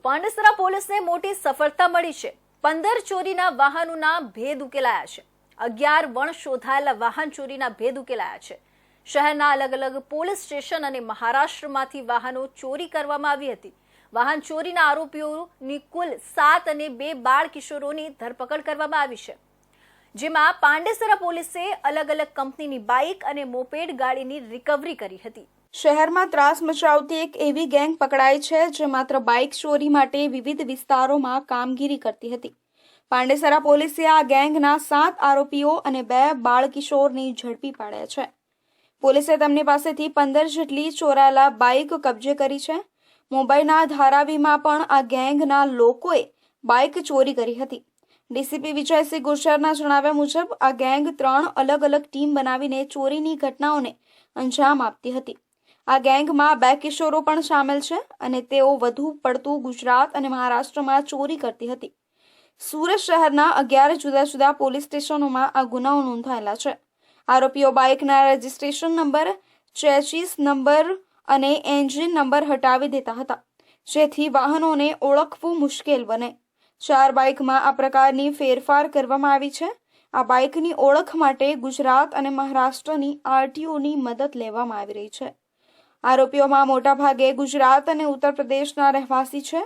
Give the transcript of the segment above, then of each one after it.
પાંડેસરા પોલીસને મોટી સફળતા મળી છે। 15 ચોરીના વાહનોના ભેદ ઉકેલાયા છે। 11 વણ શોધાયેલા વાહન ચોરીના ભેદ ઉકેલાયા છે। શહેરના અલગ અલગ પોલીસ સ્ટેશન અને મહારાષ્ટ્રમાંથી વાહનો ચોરી કરવામાં આવી હતી। વાહન ચોરીના આરોપીઓની કુલ 7 અને 2 બાળ કિશોરોની ધરપકડ કરવામાં આવી છે, જેમાં પાંડેસરા પોલીસે અલગ અલગ કંપનીની બાઇક અને મોપેડ ગાડીની રિકવરી કરી હતી। શહેરમાં ત્રાસ મચાવતી એક એવી ગેંગ પકડાઈ છે જે માત્ર બાઇક ચોરી માટે વિવિધ વિસ્તારોમાં કામગીરી કરતી હતી। પાંડેસરા પોલીસે આ ગેંગના 7 આરોપીઓ અને 2 બાળકિશોરને ઝડપી પાડ્યા છે। પોલીસે તેમની પાસેથી 15 જેટલી ચોરાયેલા બાઇક કબજે કરી છે। મુંબઈના ધારાવીમાં પણ આ ગેંગના લોકોએ બાઇક ચોરી કરી હતી। ડીસીપી વિજયસિંહ ગુર્જરના જણાવ્યા મુજબ આ ગેંગ 3 અલગ અલગ ટીમ બનાવીને ચોરીની ઘટનાઓને અંજામ આપતી હતી। આ ગેંગમાં 2 કિશોરો પણ સામેલ છે અને તેઓ વધુ પડતું ગુજરાત અને મહારાષ્ટ્રમાં ચોરી કરતી હતી। સુરત શહેરના 11 જુદા જુદા પોલીસ સ્ટેશનોમાં આ ગુનાઓ નોંધાયેલા છે। આરોપીઓ બાઇકના રજિસ્ટ્રેશન નંબર, ચેસિસ નંબર અને એન્જિન નંબર હટાવી દેતા હતા, જેથી વાહનોને ઓળખવું મુશ્કેલ બને। 4 બાઇકમાં આ પ્રકારની ફેરફાર કરવામાં આવી છે। આ બાઇકની ઓળખ માટે ગુજરાત અને મહારાષ્ટ્રની આરટીઓની મદદ લેવામાં આવી રહી છે। આરોપીઓમાં મોટાભાગે ગુજરાત અને ઉત્તર પ્રદેશના રહેવાસી છે।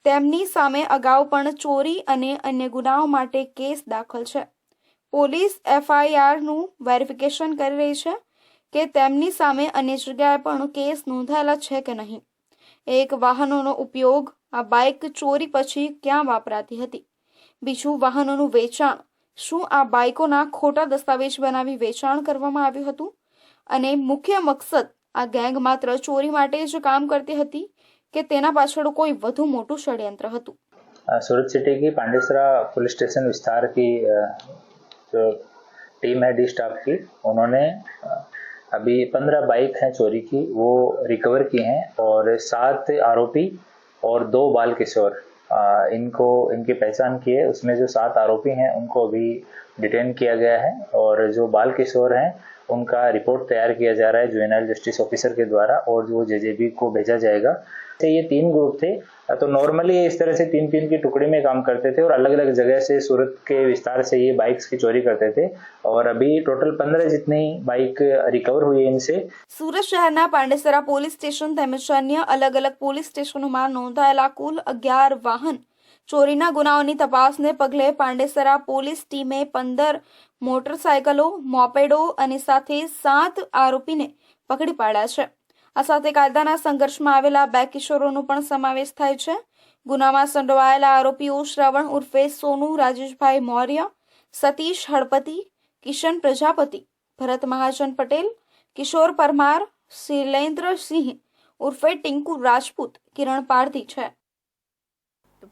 તેમની સામે અગાઉ પણ ચોરી અને અન્ય ગુનાઓ માટે કેસ દાખલ છે। પોલીસ એફઆઈઆરનું વેરિફિકેશન કરી રહી છે કે તેમની સામે અન્ય જગ્યાએ પણ કેસ નોંધાયેલા છે કે નહીં। એક વાહનોનો ઉપયોગ આ બાઇક ચોરી પછી ક્યાં વાપરાતી હતી? બીજું, વાહનોનું વેચાણ, શું આ બાઇકોના ખોટા દસ્તાવેજ બનાવી વેચાણ કરવામાં આવ્યું હતું? અને મુખ્ય મકસદ આ ગેંગ માત્ર ચોરી માટે જ કામ કરતી હતી કે તેના પાછળ કોઈ વધુ મોટું ષड्यंत्र હતું? सूरत सिटी की पांडेसरा पुलिस स्टेशन विस्तार की जो टीम है डी स्टाफ की, उन्होंने अभी 15 बाइक हैं चोरी की, वो रिकवर की हैं और 7 आरोपी और 2 बाल किशोर इनकी पहचान की है। उसमें जो 7 आरोपी हैं उनको अभी डिटेन किया गया है और जो बाल किशोर हैं उनका रिपोर्ट तैयार किया जा रहा है जुवेनाइल जस्टिस ऑफिसर के द्वारा और जो जेजेबी को भेजा जाएगा। ये 3 ग्रुप थे, तो नॉर्मली इस तरह से 3-3 की टुकड़ी में काम करते थे और अलग अलग जगह से सूरत के विस्तार से ये बाइक्स की चोरी करते थे और अभी टोटल 15 जितनी बाइक रिकवर हुई है इनसे। સુરત શહેરના પાંડેસરા પોલીસ સ્ટેશન તેમજ અન્ય અલગ અલગ પોલીસ સ્ટેશનોમાં નોંધાયેલા કુલ 11 વાહન ચોરીના ગુનાઓની તપાસને પગલે પાંડેસરા પોલીસ ટીમે 15 મોટરસાયકલો, મોપેડો અને સાથે 7 આરોપીને પકડી પાડ્યા છે। આ સાથે કાયદાના સંઘર્ષમાં આવેલા 2 કિશોરોનો પણ સમાવેશ થાય છે। ગુનામાં સંડોવાયેલા આરોપીઓ શ્રવણ ઉર્ફે સોનુ રાજેશભાઈ મૌર્ય, સતીશ હળપતિ, કિશન પ્રજાપતિ, ભરત મહાજન પટેલ, કિશોર પરમાર, શૈલેન્દ્ર સિંહ ઉર્ફે ટિંકુ રાજપૂત, કિરણ પારધી છે।